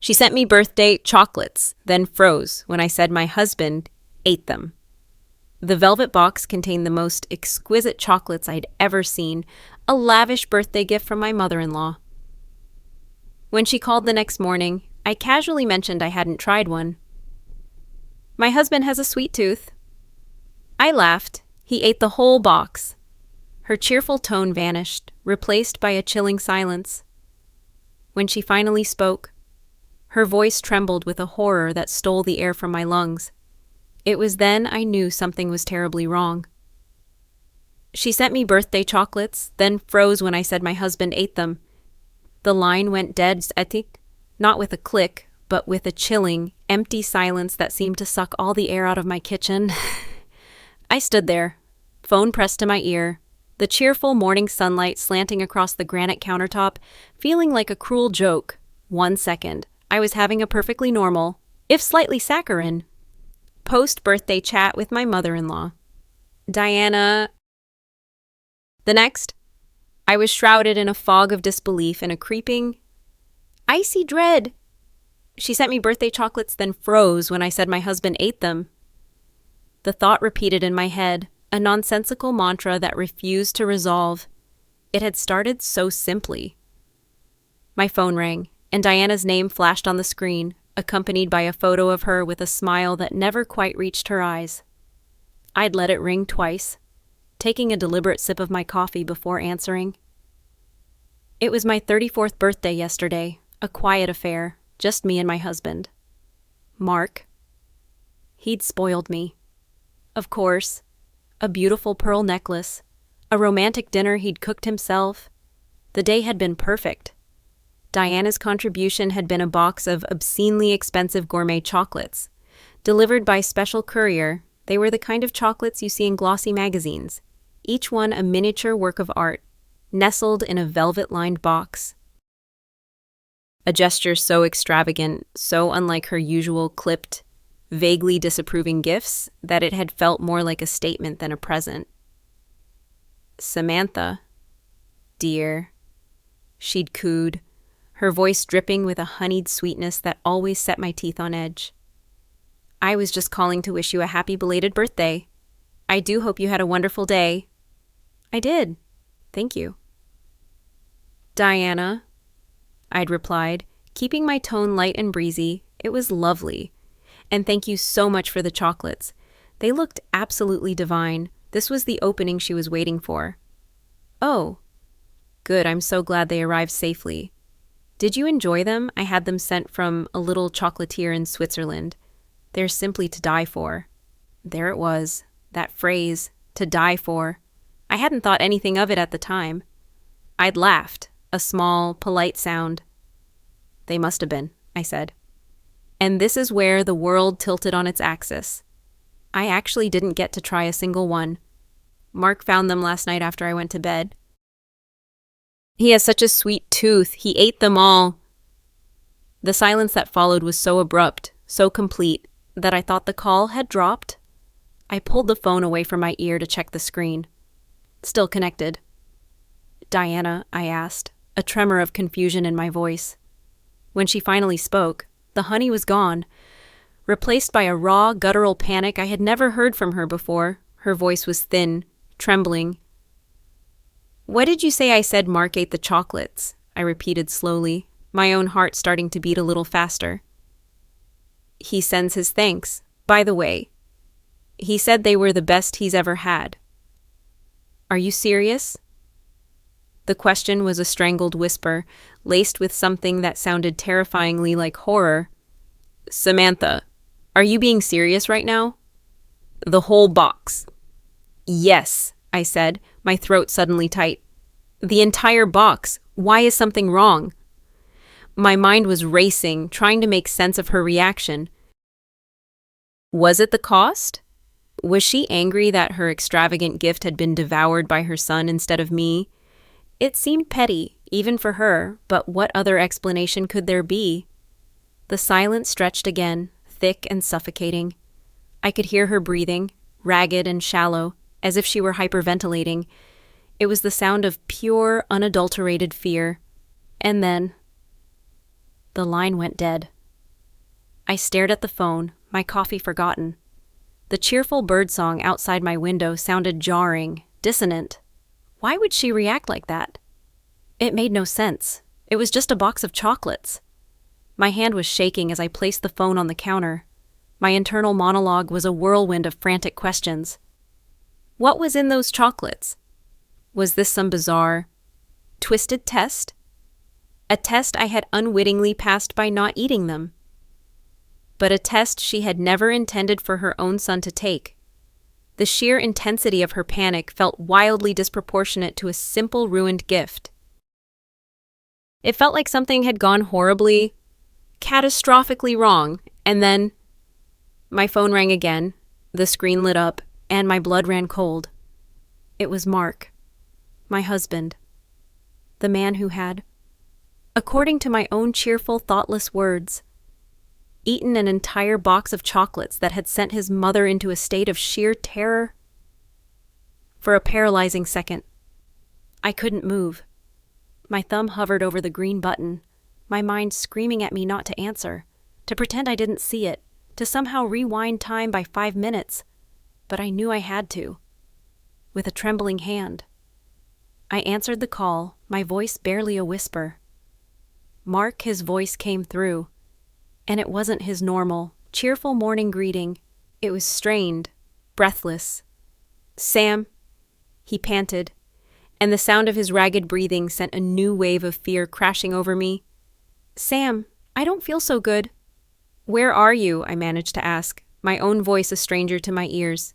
She sent me birthday chocolates, then froze when I said my husband ate them. The velvet box contained the most exquisite chocolates I'd ever seen, a lavish birthday gift from my mother-in-law. When she called the next morning, I casually mentioned I hadn't tried one. My husband has a sweet tooth. I laughed. He ate the whole box. Her cheerful tone vanished, replaced by a chilling silence. When she finally spoke, her voice trembled with a horror that stole the air from my lungs. It was then I knew something was terribly wrong. She sent me birthday chocolates, then froze when I said my husband ate them. The line went dead static, not with a click, but with a chilling, empty silence that seemed to suck all the air out of my kitchen. I stood there, phone pressed to my ear, the cheerful morning sunlight slanting across the granite countertop, feeling like a cruel joke. 1 second, I was having a perfectly normal, if slightly saccharine, post-birthday chat with my mother-in-law. Diana. The next, I was shrouded in a fog of disbelief and a creeping, icy dread. She sent me birthday chocolates, then froze when I said my husband ate them. The thought repeated in my head, a nonsensical mantra that refused to resolve. It had started so simply. My phone rang, and Diana's name flashed on the screen, accompanied by a photo of her with a smile that never quite reached her eyes. I'd let it ring twice, taking a deliberate sip of my coffee before answering. It was my 34th birthday yesterday, a quiet affair, just me and my husband. Mark. He'd spoiled me. Of course, a beautiful pearl necklace, a romantic dinner he'd cooked himself. The day had been perfect. Diana's contribution had been a box of obscenely expensive gourmet chocolates. Delivered by special courier, they were the kind of chocolates you see in glossy magazines, each one a miniature work of art, nestled in a velvet-lined box. A gesture so extravagant, so unlike her usual clipped, vaguely disapproving gifts, that it had felt more like a statement than a present. Samantha, dear, she'd cooed, her voice dripping with a honeyed sweetness that always set my teeth on edge. I was just calling to wish you a happy belated birthday. I do hope you had a wonderful day. I did. Thank you. Diana, I'd replied, keeping my tone light and breezy. It was lovely. And thank you so much for the chocolates. They looked absolutely divine. This was the opening she was waiting for. Oh, good. I'm so glad they arrived safely. Did you enjoy them? I had them sent from a little chocolatier in Switzerland. They're simply to die for. There it was, that phrase, to die for. I hadn't thought anything of it at the time. I'd laughed, a small, polite sound. They must have been, I said. And this is where the world tilted on its axis. I actually didn't get to try a single one. Mark found them last night after I went to bed. He has such a sweet tooth. He ate them all. The silence that followed was so abrupt, so complete, that I thought the call had dropped. I pulled the phone away from my ear to check the screen. Still connected. Diana, I asked, a tremor of confusion in my voice. When she finally spoke, the honey was gone, replaced by a raw, guttural panic I had never heard from her before. Her voice was thin, trembling. What did you say I said Mark ate the chocolates? I repeated slowly, my own heart starting to beat a little faster. He sends his thanks. By the way, he said they were the best he's ever had. Are you serious? The question was a strangled whisper, laced with something that sounded terrifyingly like horror. Samantha, are you being serious right now? The whole box. Yes, I said, my throat suddenly tight. The entire box. Why is something wrong? My mind was racing, trying to make sense of her reaction. Was it the cost? Was she angry that her extravagant gift had been devoured by her son instead of me? It seemed petty, even for her, but what other explanation could there be? The silence stretched again, thick and suffocating. I could hear her breathing, ragged and shallow, as if she were hyperventilating. It was the sound of pure, unadulterated fear. And then, The line went dead. I stared at the phone, my coffee forgotten. The cheerful birdsong outside my window sounded jarring, dissonant. Why would she react like that? It made no sense. It was just a box of chocolates. My hand was shaking as I placed the phone on the counter. My internal monologue was a whirlwind of frantic questions. What was in those chocolates? Was this some bizarre, twisted test? A test I had unwittingly passed by not eating them. But a test she had never intended for her own son to take. The sheer intensity of her panic felt wildly disproportionate to a simple ruined gift. It felt like something had gone horribly, catastrophically wrong, and then my phone rang again, the screen lit up, and my blood ran cold. It was Mark, my husband, the man who had, according to my own cheerful, thoughtless words, eaten an entire box of chocolates that had sent his mother into a state of sheer terror. For a paralyzing second, I couldn't move. My thumb hovered over the green button, my mind screaming at me not to answer, to pretend I didn't see it, to somehow rewind time by 5 minutes. But I knew I had to. With a trembling hand, I answered the call, my voice barely a whisper. Mark, his voice came through, and it wasn't his normal, cheerful morning greeting. It was strained, breathless. "Sam," he panted, and the sound of his ragged breathing sent a new wave of fear crashing over me. "Sam, I don't feel so good." "Where are you?" I managed to ask, my own voice a stranger to my ears.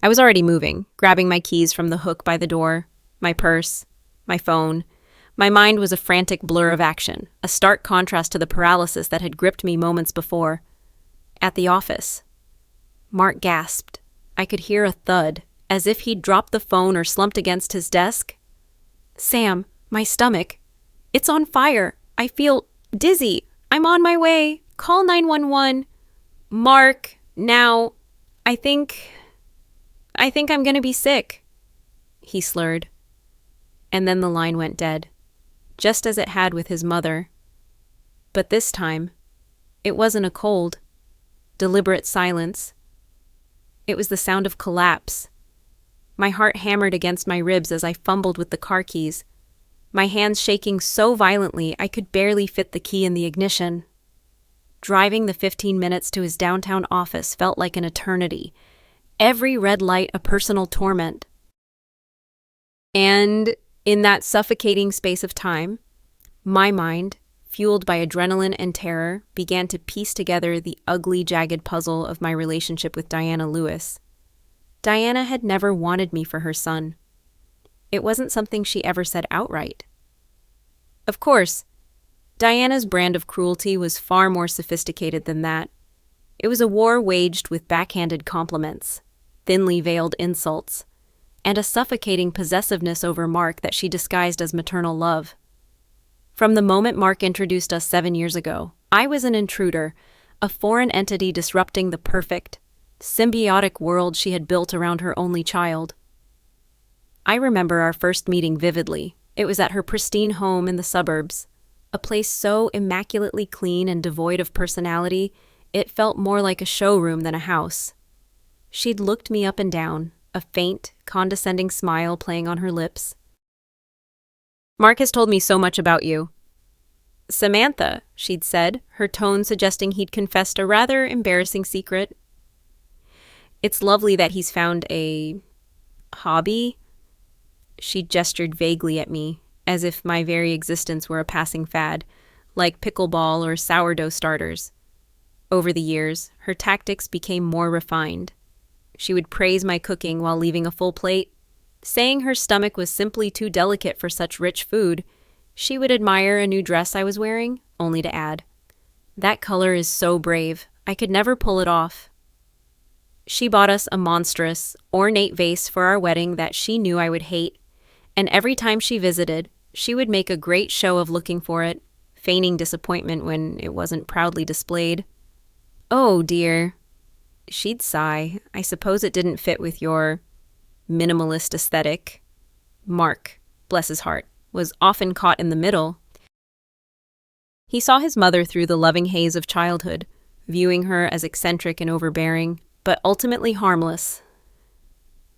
I was already moving, grabbing my keys from the hook by the door, my purse, my phone. My mind was a frantic blur of action, a stark contrast to the paralysis that had gripped me moments before. At the office, Mark gasped. I could hear a thud, as if he'd dropped the phone or slumped against his desk. "Sam, my stomach. It's on fire. I feel dizzy. I'm on my way. Call 911. Mark, now, I think I'm gonna be sick," he slurred. And then the line went dead, just as it had with his mother. But this time, it wasn't a cold, deliberate silence. It was the sound of collapse. My heart hammered against my ribs as I fumbled with the car keys, my hands shaking so violently I could barely fit the key in the ignition. Driving the 15 minutes to his downtown office felt like an eternity, every red light a personal torment. And in that suffocating space of time, my mind, fueled by adrenaline and terror, began to piece together the ugly, jagged puzzle of my relationship with Diana Lewis. Diana had never wanted me for her son. It wasn't something she ever said outright. Of course, Diana's brand of cruelty was far more sophisticated than that. It was a war waged with backhanded compliments, thinly veiled insults, and a suffocating possessiveness over Mark that she disguised as maternal love. From the moment Mark introduced us 7 years ago, I was an intruder, a foreign entity disrupting the perfect, symbiotic world she had built around her only child. I remember our first meeting vividly. It was at her pristine home in the suburbs, a place so immaculately clean and devoid of personality, it felt more like a showroom than a house. She'd looked me up and down, a faint, condescending smile playing on her lips. "Mark has told me so much about you." "Samantha," she'd said, her tone suggesting he'd confessed a rather embarrassing secret. "It's lovely that he's found a hobby." She gestured vaguely at me, as if my very existence were a passing fad, like pickleball or sourdough starters. Over the years, her tactics became more refined. She would praise my cooking while leaving a full plate. Saying her stomach was simply too delicate for such rich food, she would admire a new dress I was wearing, only to add, "That color is so brave, I could never pull it off." She bought us a monstrous, ornate vase for our wedding that she knew I would hate, and every time she visited, she would make a great show of looking for it, feigning disappointment when it wasn't proudly displayed. "Oh, dear." She'd sigh. "I suppose it didn't fit with your minimalist aesthetic." Mark, bless his heart, was often caught in the middle. He saw his mother through the loving haze of childhood, viewing her as eccentric and overbearing, but ultimately harmless.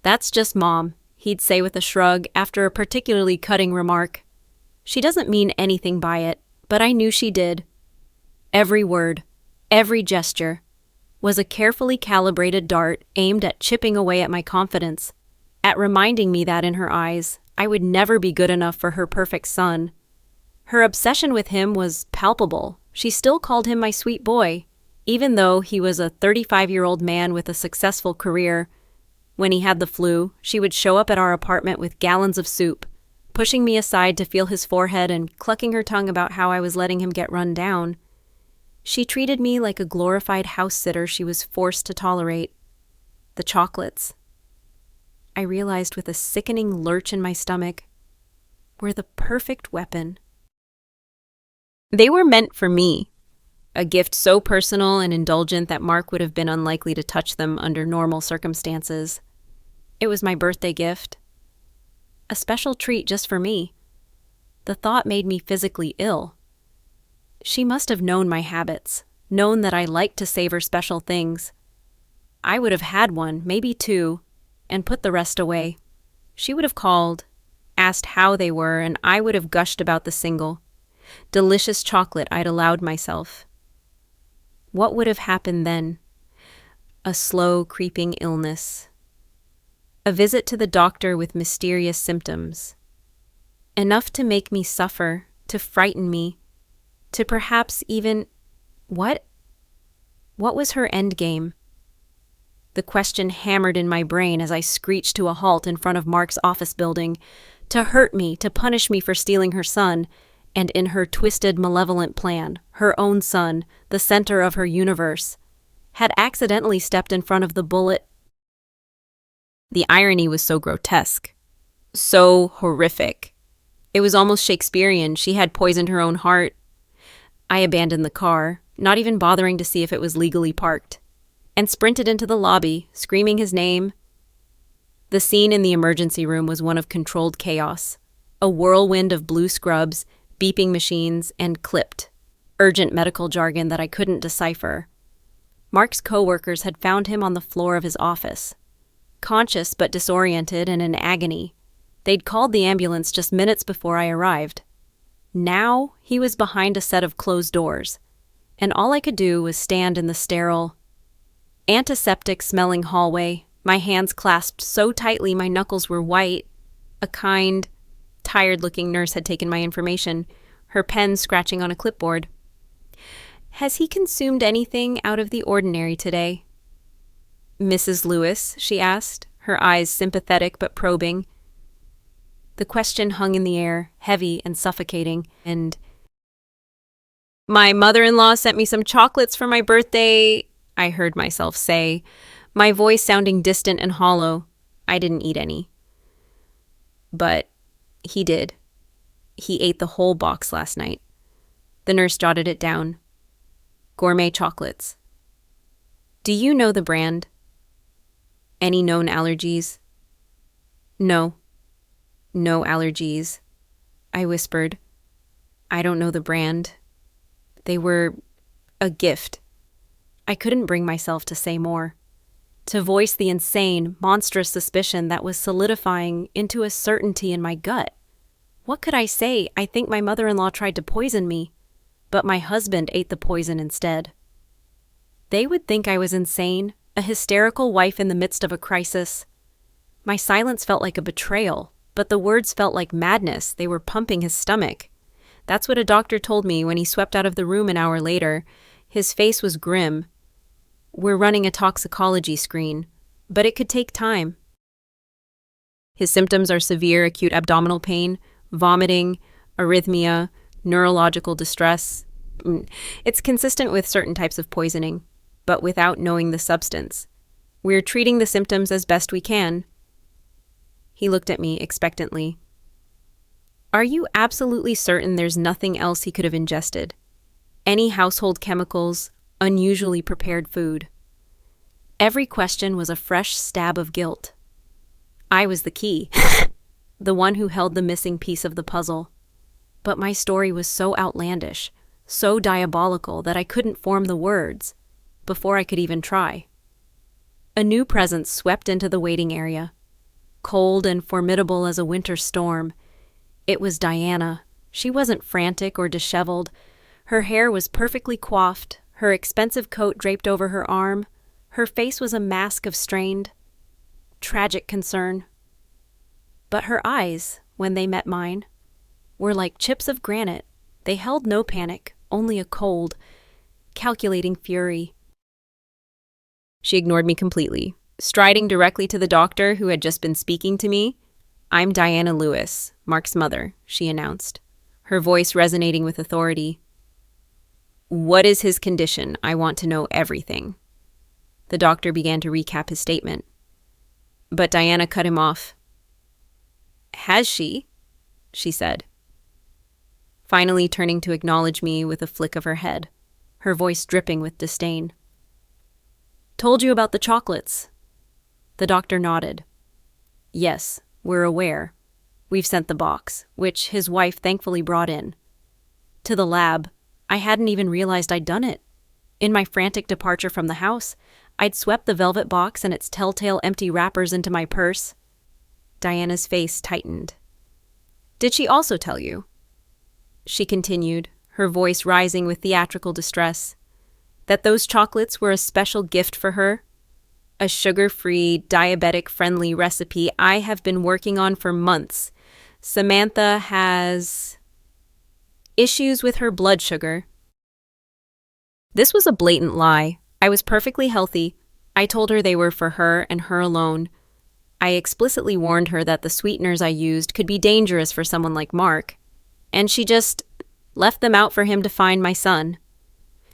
"That's just Mom," he'd say with a shrug after a particularly cutting remark. "She doesn't mean anything by it, but I knew she did." Every word, every gesture, was a carefully calibrated dart aimed at chipping away at my confidence, at reminding me that in her eyes, I would never be good enough for her perfect son. Her obsession with him was palpable. She still called him my sweet boy, even though he was a 35-year-old man with a successful career. When he had the flu, she would show up at our apartment with gallons of soup, pushing me aside to feel his forehead and clucking her tongue about how I was letting him get run down. She treated me like a glorified house sitter she was forced to tolerate. The chocolates, I realized with a sickening lurch in my stomach, were the perfect weapon. They were meant for me, a gift so personal and indulgent that Mark would have been unlikely to touch them under normal circumstances. It was my birthday gift. A special treat just for me. The thought made me physically ill. She must have known my habits, known that I liked to savor special things. I would have had one, maybe two, and put the rest away. She would have called, asked how they were, and I would have gushed about the single, delicious chocolate I'd allowed myself. What would have happened then? A slow, creeping illness. A visit to the doctor with mysterious symptoms. Enough to make me suffer, to frighten me, to perhaps even... What? What was her endgame? The question hammered in my brain as I screeched to a halt in front of Mark's office building. To hurt me, to punish me for stealing her son, and in her twisted, malevolent plan, her own son, the center of her universe, had accidentally stepped in front of the bullet. The irony was so grotesque, so horrific. It was almost Shakespearean. She had poisoned her own heart. I abandoned the car, not even bothering to see if it was legally parked, and sprinted into the lobby, screaming his name. The scene in the emergency room was one of controlled chaos, a whirlwind of blue scrubs, beeping machines, and clipped, urgent medical jargon that I couldn't decipher. Mark's co-workers had found him on the floor of his office, conscious but disoriented and in agony. They'd called the ambulance just minutes before I arrived. Now he was behind a set of closed doors, and all I could do was stand in the sterile, antiseptic-smelling hallway, my hands clasped so tightly my knuckles were white. A kind, tired-looking nurse had taken my information, her pen scratching on a clipboard. "Has he consumed anything out of the ordinary today?" "Mrs. Lewis?" she asked, her eyes sympathetic but probing. The question hung in the air, heavy and suffocating, and... "My mother-in-law sent me some chocolates for my birthday," I heard myself say, my voice sounding distant and hollow. I didn't eat any. But he did. He ate the whole box last night. The nurse jotted it down. Gourmet chocolates. "Do you know the brand? Any known allergies?" "No. No allergies," I whispered. "I don't know the brand. They were a gift." I couldn't bring myself to say more, to voice the insane, monstrous suspicion that was solidifying into a certainty in my gut. What could I say? I think my mother-in-law tried to poison me, but my husband ate the poison instead. They would think I was insane, a hysterical wife in the midst of a crisis. My silence felt like a betrayal, but the words felt like madness. They were pumping his stomach. That's what a doctor told me when he swept out of the room an hour later. His face was grim. "We're running a toxicology screen, but it could take time." His symptoms are severe acute abdominal pain, vomiting, arrhythmia, neurological distress. It's consistent with certain types of poisoning, but without knowing the substance. We're treating the symptoms as best we can. He looked at me expectantly. "Are you absolutely certain there's nothing else he could have ingested? Any household chemicals, unusually prepared food?" Every question was a fresh stab of guilt. I was the key, the one who held the missing piece of the puzzle. But my story was so outlandish, so diabolical that I couldn't form the words before I could even try. A new presence swept into the waiting area. Cold and formidable as a winter storm, it was Diana. She wasn't frantic or disheveled. Her hair was perfectly coiffed, her expensive coat draped over her arm. Her face was a mask of strained, tragic concern. But her eyes, when they met mine, were like chips of granite. They held no panic, only a cold, calculating fury. She ignored me completely, striding directly to the doctor who had just been speaking to me. "I'm Diana Lewis, Mark's mother," she announced, her voice resonating with authority. "What is his condition? I want to know everything." The doctor began to recap his statement. But Diana cut him off. "Has she?" she said, finally turning to acknowledge me with a flick of her head, her voice dripping with disdain. "Told you about the chocolates?" The doctor nodded. "Yes, we're aware. We've sent the box, which his wife thankfully brought in. To the lab. I hadn't even realized I'd done it. In my frantic departure from the house, I'd swept the velvet box and its telltale empty wrappers into my purse." Diana's face tightened. "Did she also tell you?" She continued, her voice rising with theatrical distress, "that those chocolates were a special gift for her? A sugar-free, diabetic-friendly recipe I have been working on for months. Samantha has issues with her blood sugar." This was a blatant lie. I was perfectly healthy. I told her they were for her and her alone. I explicitly warned her that the sweeteners I used could be dangerous for someone like Mark, and she just left them out for him to find my son,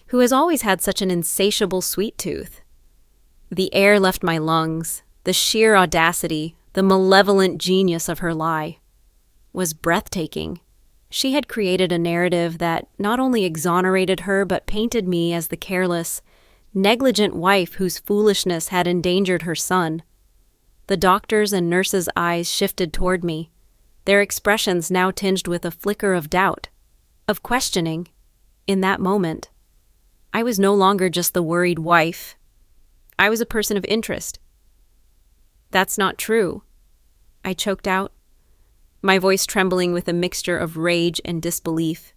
who has always had such an insatiable sweet tooth. The air left my lungs. The sheer audacity, the malevolent genius of her lie was breathtaking. She had created a narrative that not only exonerated her but painted me as the careless, negligent wife whose foolishness had endangered her son. The doctor's and nurse's eyes shifted toward me, their expressions now tinged with a flicker of doubt, of questioning. In that moment, I was no longer just the worried wife. I was a person of interest. "That's not true," I choked out, my voice trembling with a mixture of rage and disbelief.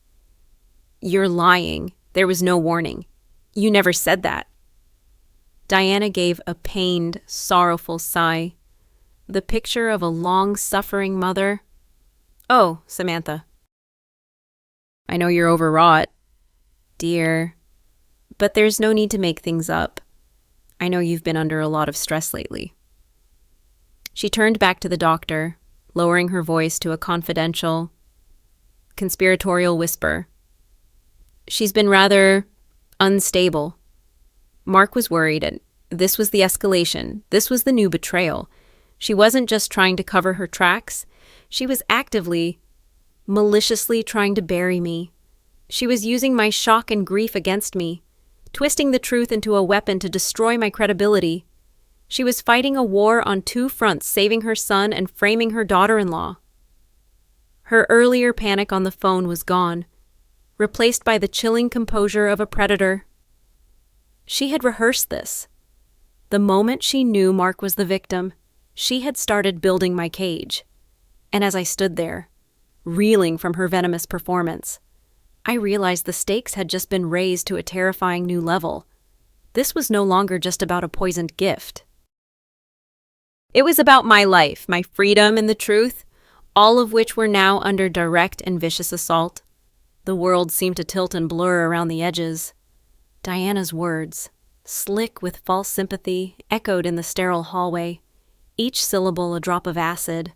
"You're lying. There was no warning. You never said that." Diana gave a pained, sorrowful sigh, the picture of a long-suffering mother. "Oh, Samantha. I know you're overwrought, dear, but there's no need to make things up. I know you've been under a lot of stress lately." She turned back to the doctor, lowering her voice to a confidential, conspiratorial whisper. "She's been rather unstable. Mark was worried, and this was the escalation. This was the new betrayal. She wasn't just trying to cover her tracks. She was actively, maliciously trying to bury me. She was using my shock and grief against me, twisting the truth into a weapon to destroy my credibility. She was fighting a war on two fronts, saving her son and framing her daughter-in-law. Her earlier panic on the phone was gone, replaced by the chilling composure of a predator. She had rehearsed this. The moment she knew Mark was the victim, she had started building my cage. And as I stood there, reeling from her venomous performance, I realized the stakes had just been raised to a terrifying new level. This was no longer just about a poisoned gift. It was about my life, my freedom, and the truth, all of which were now under direct and vicious assault. The world seemed to tilt and blur around the edges. Diana's words, slick with false sympathy, echoed in the sterile hallway, each syllable a drop of acid.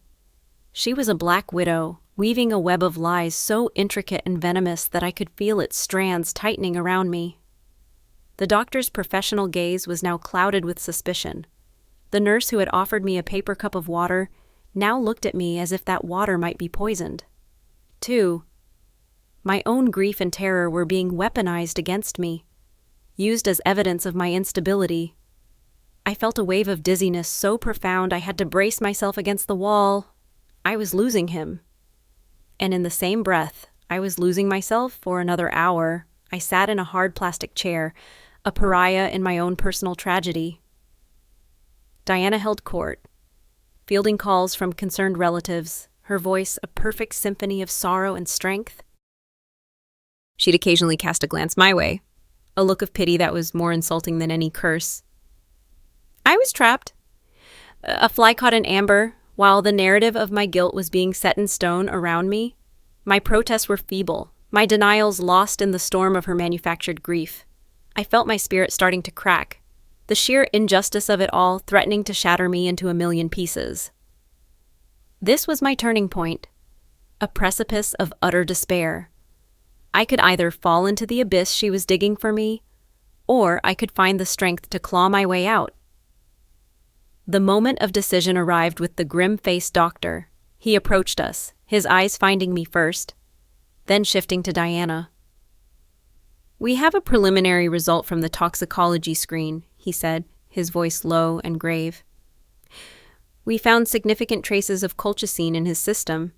She was a black widow, weaving a web of lies so intricate and venomous that I could feel its strands tightening around me. The doctor's professional gaze was now clouded with suspicion. The nurse who had offered me a paper cup of water now looked at me as if that water might be poisoned. 2. My own grief and terror were being weaponized against me, used as evidence of my instability. I felt a wave of dizziness so profound I had to brace myself against the wall. I was losing him. And in the same breath, I was losing myself for another hour, I sat in a hard plastic chair, a pariah in my own personal tragedy. Diana held court, fielding calls from concerned relatives, her voice a perfect symphony of sorrow and strength. She'd occasionally cast a glance my way, a look of pity that was more insulting than any curse. I was trapped, a fly caught in amber, while the narrative of my guilt was being set in stone around me. My protests were feeble, my denials lost in the storm of her manufactured grief. I felt my spirit starting to crack, the sheer injustice of it all threatening to shatter me into a million pieces. This was my turning point, a precipice of utter despair. I could either fall into the abyss she was digging for me, or I could find the strength to claw my way out. The moment of decision arrived with the grim-faced doctor. He approached us, his eyes finding me first, then shifting to Diana. "We have a preliminary result from the toxicology screen," he said, his voice low and grave. "We found significant traces of colchicine in his system."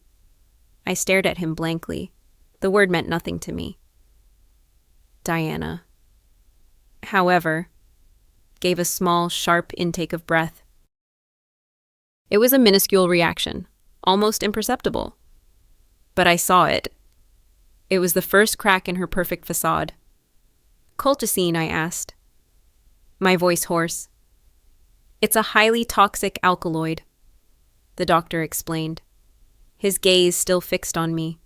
I stared at him blankly. The word meant nothing to me. Diana, however, gave a small, sharp intake of breath. It was a minuscule reaction, almost imperceptible. But I saw it. It was the first crack in her perfect facade. "Colchicine?" I asked, my voice hoarse. "It's a highly toxic alkaloid," the doctor explained, his gaze still fixed on me.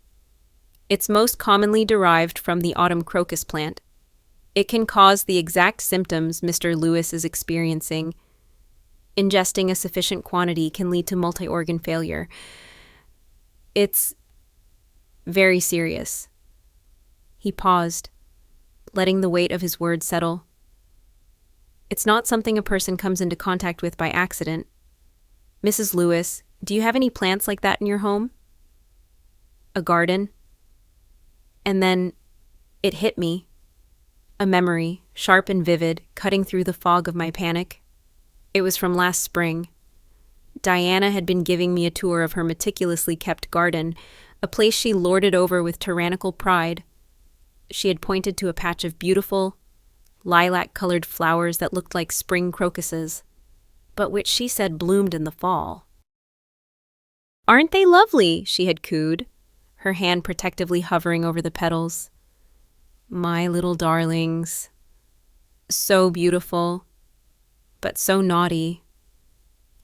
"It's most commonly derived from the autumn crocus plant. It can cause the exact symptoms Mr. Lewis is experiencing. Ingesting a sufficient quantity can lead to multi-organ failure. It's very serious." He paused, letting the weight of his words settle. "It's not something a person comes into contact with by accident. Mrs. Lewis, do you have any plants like that in your home? A garden?" And then it hit me. A memory, sharp and vivid, cutting through the fog of my panic. It was from last spring. Diana had been giving me a tour of her meticulously kept garden, a place she lorded over with tyrannical pride. She had pointed to a patch of beautiful, lilac-colored flowers that looked like spring crocuses, but which she said bloomed in the fall. "Aren't they lovely?" she had cooed, her hand protectively hovering over the petals. "My little darlings. So beautiful, but so naughty.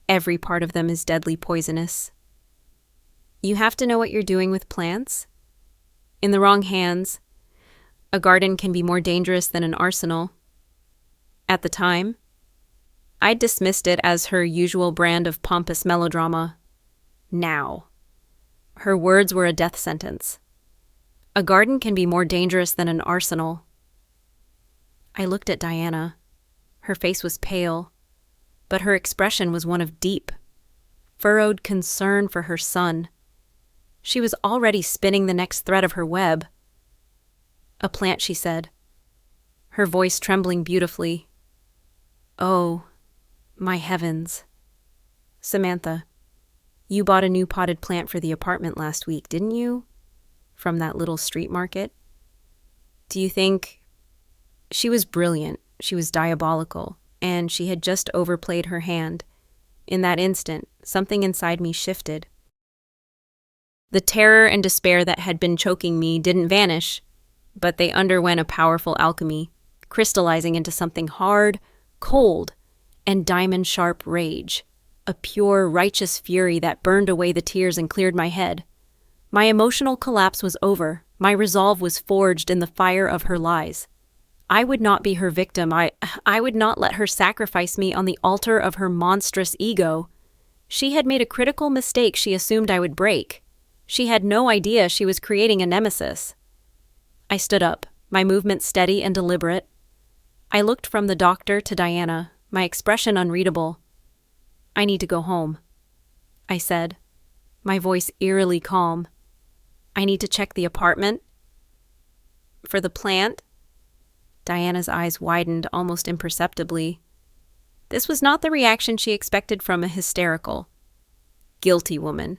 Every part of them is deadly poisonous. You have to know what you're doing with plants. In the wrong hands, a garden can be more dangerous than an arsenal." At the time, I dismissed it as her usual brand of pompous melodrama. Now, her words were a death sentence. A garden can be more dangerous than an arsenal. I looked at Diana. Her face was pale, but her expression was one of deep, furrowed concern for her son. She was already spinning the next thread of her web. "A plant," she said, her voice trembling beautifully. "Oh, my heavens. Samantha, you bought a new potted plant for the apartment last week, didn't you? From that little street market? Do you think—" She was brilliant, she was diabolical, and she had just overplayed her hand. In that instant, something inside me shifted. The terror and despair that had been choking me didn't vanish, but they underwent a powerful alchemy, crystallizing into something hard, cold, and diamond-sharp rage, a pure, righteous fury that burned away the tears and cleared my head. My emotional collapse was over. My resolve was forged in the fire of her lies. I would not be her victim. I would not let her sacrifice me on the altar of her monstrous ego. She had made a critical mistake she assumed I would break. She had no idea she was creating a nemesis. I stood up, my movement steady and deliberate. I looked from the doctor to Diana, my expression unreadable. "I need to go home," I said, my voice eerily calm. "I need to check the apartment." "For the plant?" Diana's eyes widened almost imperceptibly. This was not the reaction she expected from a hysterical, guilty woman.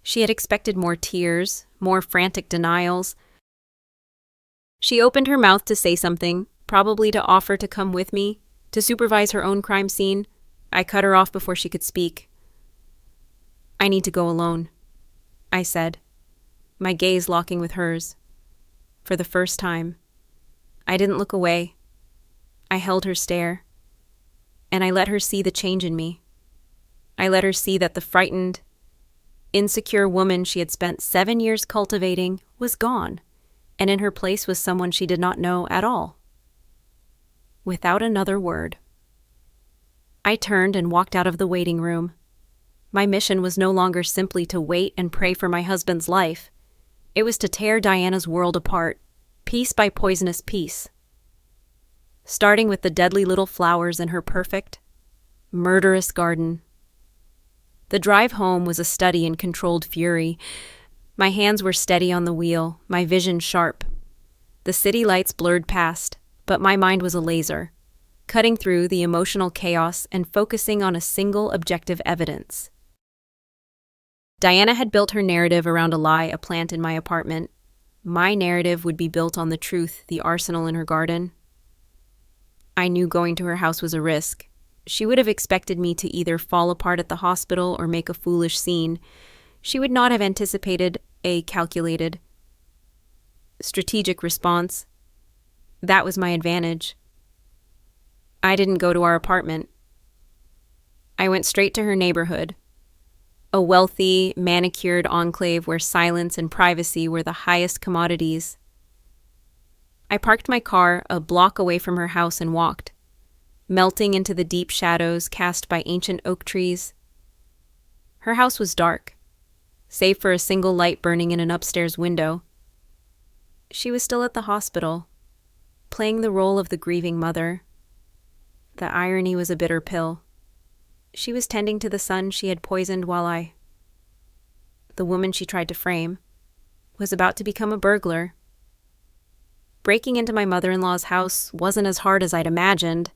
She had expected more tears, more frantic denials. She opened her mouth to say something, probably to offer to come with me, to supervise her own crime scene. I cut her off before she could speak. "I need to go alone," I said, my gaze locking with hers. For the first time. I didn't look away. I held her stare. And I let her see the change in me. I let her see that the frightened, insecure woman she had spent 7 years cultivating was gone, and in her place was someone she did not know at all. Without another word, I turned and walked out of the waiting room. My mission was no longer simply to wait and pray for my husband's life. It was to tear Diana's world apart, piece by poisonous piece. Starting with the deadly little flowers in her perfect, murderous garden. The drive home was a study in controlled fury. My hands were steady on the wheel, my vision sharp. The city lights blurred past, but my mind was a laser, cutting through the emotional chaos and focusing on a single objective evidence. Diana had built her narrative around a lie, a plant in my apartment. My narrative would be built on the truth, the arsenal in her garden. I knew going to her house was a risk. She would have expected me to either fall apart at the hospital or make a foolish scene. She would not have anticipated a calculated, strategic response. That was my advantage. I didn't go to our apartment. I went straight to her neighborhood, a wealthy, manicured enclave where silence and privacy were the highest commodities. I parked my car a block away from her house and walked, melting into the deep shadows cast by ancient oak trees. Her house was dark, save for a single light burning in an upstairs window. She was still at the hospital, playing the role of the grieving mother. The irony was a bitter pill. She was tending to the son she had poisoned while the woman she tried to frame, was about to become a burglar. Breaking into my mother-in-law's house wasn't as hard as I'd imagined.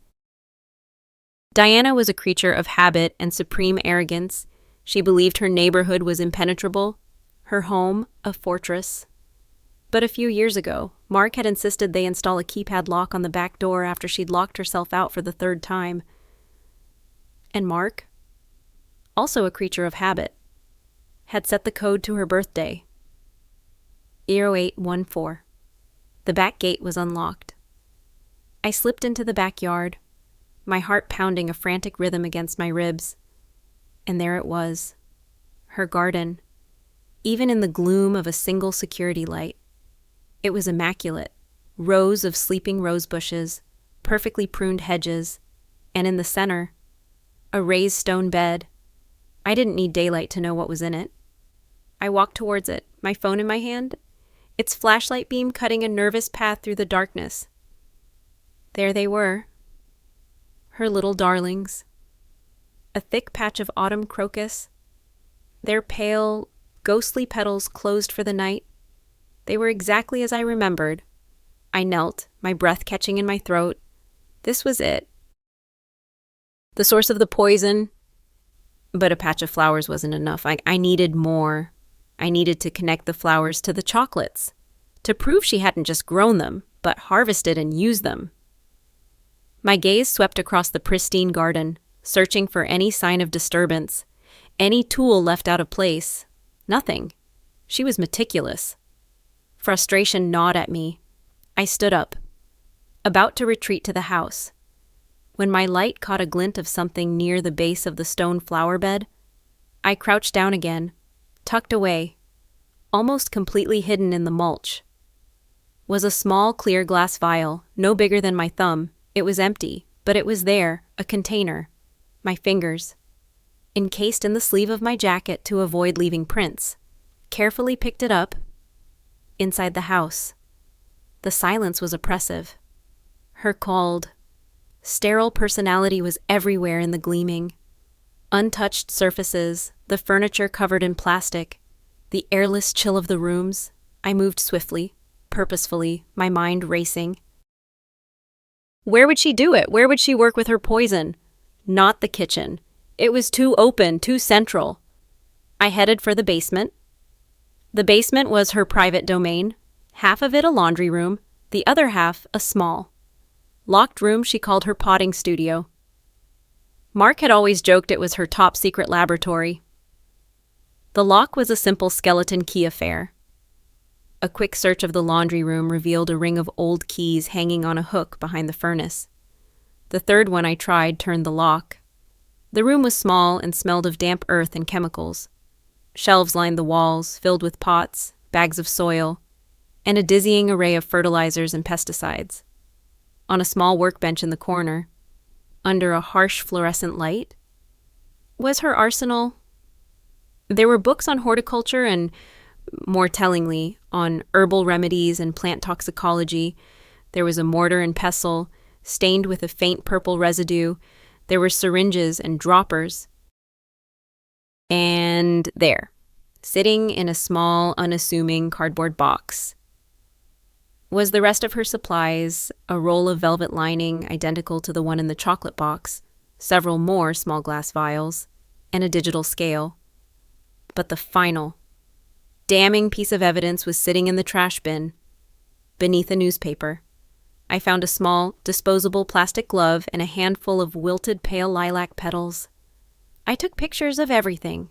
Diana was a creature of habit and supreme arrogance. She believed her neighborhood was impenetrable, her home a fortress. But a few years ago, Mark had insisted they install a keypad lock on the back door after she'd locked herself out for the 3rd time. And Mark, also a creature of habit, had set the code to her birthday. 0814. The back gate was unlocked. I slipped into the backyard, my heart pounding a frantic rhythm against my ribs. And there it was, her garden, even in the gloom of a single security light. It was immaculate, rows of sleeping rose bushes, perfectly pruned hedges, and in the center, a raised stone bed. I didn't need daylight to know what was in it. I walked towards it, my phone in my hand, its flashlight beam cutting a nervous path through the darkness. There they were, her little darlings. A thick patch of autumn crocus, their pale, ghostly petals closed for the night. They were exactly as I remembered. I knelt, my breath catching in my throat. This was it. The source of the poison, but a patch of flowers wasn't enough. I needed more. I needed to connect the flowers to the chocolates, to prove she hadn't just grown them, but harvested and used them. My gaze swept across the pristine garden, searching for any sign of disturbance, any tool left out of place. Nothing. She was meticulous. Frustration gnawed at me. I stood up, about to retreat to the house, when my light caught a glint of something near the base of the stone flower bed. I crouched down again, tucked away, almost completely hidden in the mulch. Was a small clear glass vial, no bigger than my thumb. It was empty, but it was there, a container. My fingers, encased in the sleeve of my jacket to avoid leaving prints, carefully picked it up. Inside the house, the silence was oppressive. Her cold, sterile personality was everywhere in the gleaming. Untouched surfaces, the furniture covered in plastic, the airless chill of the rooms. I moved swiftly, purposefully, my mind racing. Where would she do it? Where would she work with her poison? Not the kitchen. It was too open, too central. I headed for the basement. The basement was her private domain, half of it a laundry room, the other half a small, locked room she called her potting studio. Mark had always joked it was her top-secret laboratory. The lock was a simple skeleton key affair. A quick search of the laundry room revealed a ring of old keys hanging on a hook behind the furnace. The third one I tried turned the lock. The room was small and smelled of damp earth and chemicals. Shelves lined the walls, filled with pots, bags of soil, and a dizzying array of fertilizers and pesticides. On a small workbench in the corner, under a harsh fluorescent light, was her arsenal. There were books on horticulture and, more tellingly, on herbal remedies and plant toxicology. There was a mortar and pestle, stained with a faint purple residue. There were syringes and droppers. And there, sitting in a small, unassuming cardboard box, was the rest of her supplies, a roll of velvet lining identical to the one in the chocolate box, several more small glass vials, and a digital scale. But the final, damning piece of evidence was sitting in the trash bin, beneath a newspaper. I found a small, disposable plastic glove and a handful of wilted pale lilac petals. I took pictures of everything: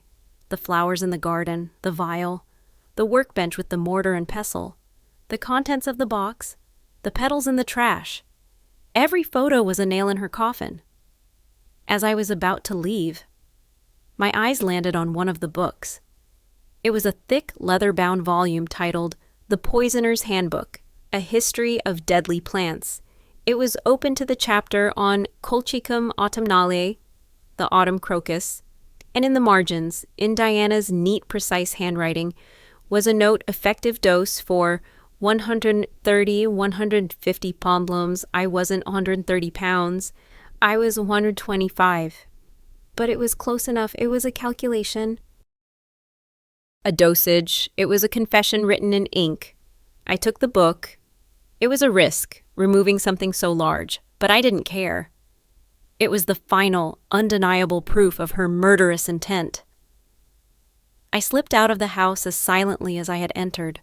the flowers in the garden, the vial, the workbench with the mortar and pestle, the contents of the box, the petals in the trash. Every photo was a nail in her coffin. As I was about to leave, my eyes landed on one of the books. It was a thick, leather-bound volume titled The Poisoner's Handbook, A History of Deadly Plants. It was open to the chapter on Colchicum autumnale, the autumn crocus, and in the margins, in Diana's neat, precise handwriting, was a note: effective dose for 150 pomblums. I wasn't 130 pounds. I was 125. But it was close enough. It was a calculation. A dosage. It was a confession written in ink. I took the book. It was a risk, removing something so large, but I didn't care. It was the final, undeniable proof of her murderous intent. I slipped out of the house as silently as I had entered,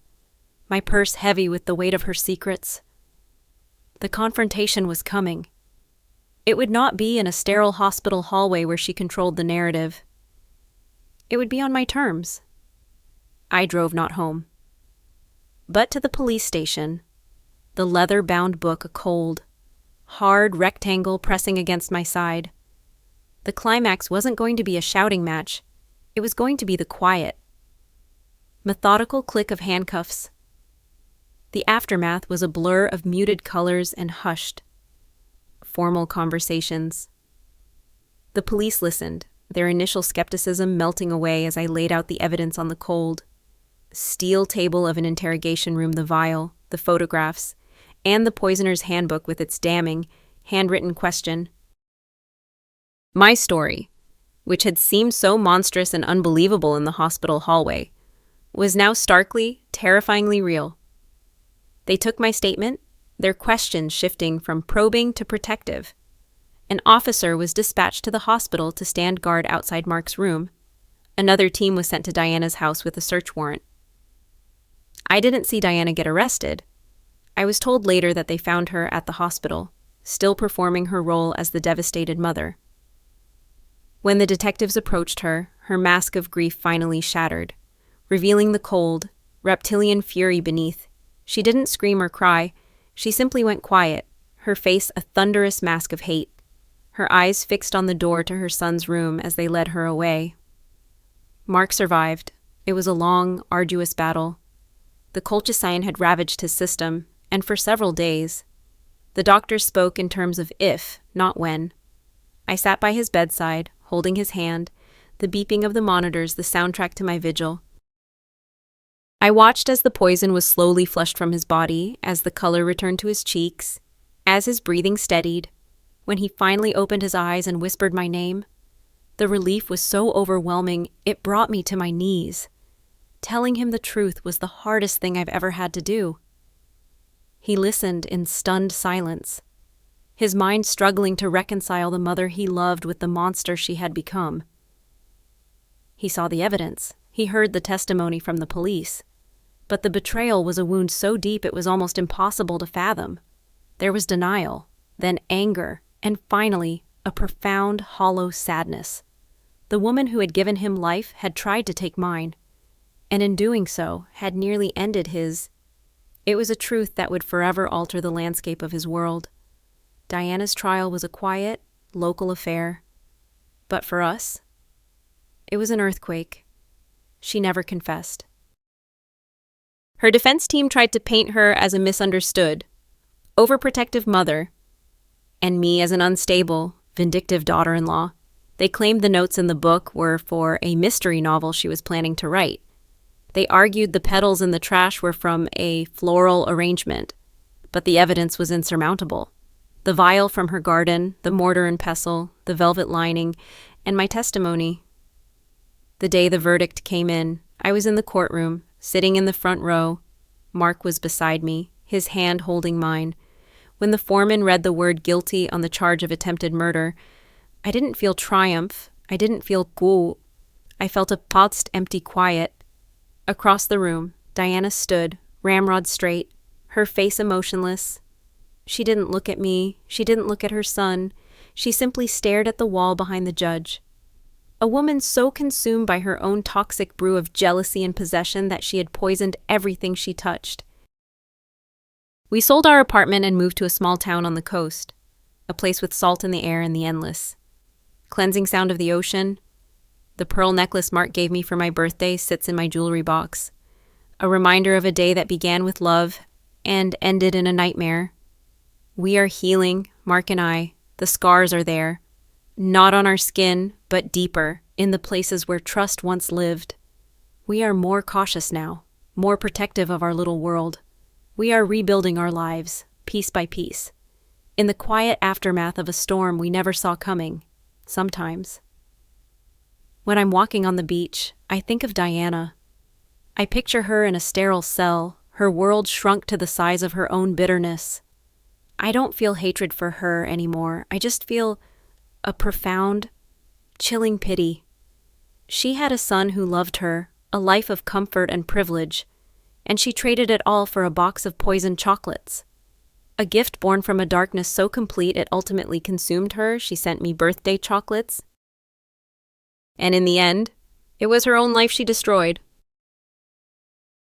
my purse heavy with the weight of her secrets. The confrontation was coming. It would not be in a sterile hospital hallway where she controlled the narrative. It would be on my terms. I drove not home, but to the police station, the leather-bound book a cold, hard rectangle pressing against my side. The climax wasn't going to be a shouting match. It was going to be the quiet, methodical click of handcuffs. The aftermath was a blur of muted colors and hushed, formal conversations. The police listened, their initial skepticism melting away as I laid out the evidence on the cold steel table of an interrogation room, the vial, the photographs, and the poisoner's handbook with its damning, handwritten question. My story, which had seemed so monstrous and unbelievable in the hospital hallway, was now starkly, terrifyingly real. They took my statement, their questions shifting from probing to protective. An officer was dispatched to the hospital to stand guard outside Mark's room. Another team was sent to Diana's house with a search warrant. I didn't see Diana get arrested. I was told later that they found her at the hospital, still performing her role as the devastated mother. When the detectives approached her, her mask of grief finally shattered, revealing the cold, reptilian fury beneath. She didn't scream or cry. She simply went quiet, her face a thunderous mask of hate, her eyes fixed on the door to her son's room as they led her away. Mark survived. It was a long, arduous battle. The colchicine had ravaged his system, and for several days. The doctors spoke in terms of if, not when. I sat by his bedside, holding his hand, the beeping of the monitors the soundtrack to my vigil. I watched as the poison was slowly flushed from his body, as the color returned to his cheeks, as his breathing steadied. When he finally opened his eyes and whispered my name, the relief was so overwhelming it brought me to my knees. Telling him the truth was the hardest thing I've ever had to do. He listened in stunned silence, his mind struggling to reconcile the mother he loved with the monster she had become. He saw the evidence. He heard the testimony from the police. But the betrayal was a wound so deep it was almost impossible to fathom. There was denial, then anger, and finally, a profound, hollow sadness. The woman who had given him life had tried to take mine, and in doing so, had nearly ended his. It was a truth that would forever alter the landscape of his world. Diana's trial was a quiet, local affair. But for us, it was an earthquake. She never confessed. Her defense team tried to paint her as a misunderstood, overprotective mother, and me as an unstable, vindictive daughter-in-law. They claimed the notes in the book were for a mystery novel she was planning to write. They argued the petals in the trash were from a floral arrangement, but the evidence was insurmountable. The vial from her garden, the mortar and pestle, the velvet lining, and my testimony. The day the verdict came in, I was in the courtroom, sitting in the front row. Mark was beside me, his hand holding mine. When the foreman read the word guilty on the charge of attempted murder, I didn't feel triumph. I didn't feel cool. I felt a paused, empty quiet. Across the room, Diana stood, ramrod straight, her face emotionless. She didn't look at me. She didn't look at her son. She simply stared at the wall behind the judge. A woman so consumed by her own toxic brew of jealousy and possession that she had poisoned everything she touched. We sold our apartment and moved to a small town on the coast, a place with salt in the air and the endless cleansing sound of the ocean. The pearl necklace Mark gave me for my birthday sits in my jewelry box, a reminder of a day that began with love and ended in a nightmare. We are healing, Mark and I. The scars are there, not on our skin, but deeper, in the places where trust once lived. We are more cautious now, more protective of our little world. We are rebuilding our lives, piece by piece, in the quiet aftermath of a storm we never saw coming, sometimes. When I'm walking on the beach, I think of Diana. I picture her in a sterile cell, her world shrunk to the size of her own bitterness. I don't feel hatred for her anymore. I just feel a profound, chilling pity. She had a son who loved her, a life of comfort and privilege, and she traded it all for a box of poisoned chocolates. A gift born from a darkness so complete it ultimately consumed her. She sent me birthday chocolates. And in the end, it was her own life she destroyed.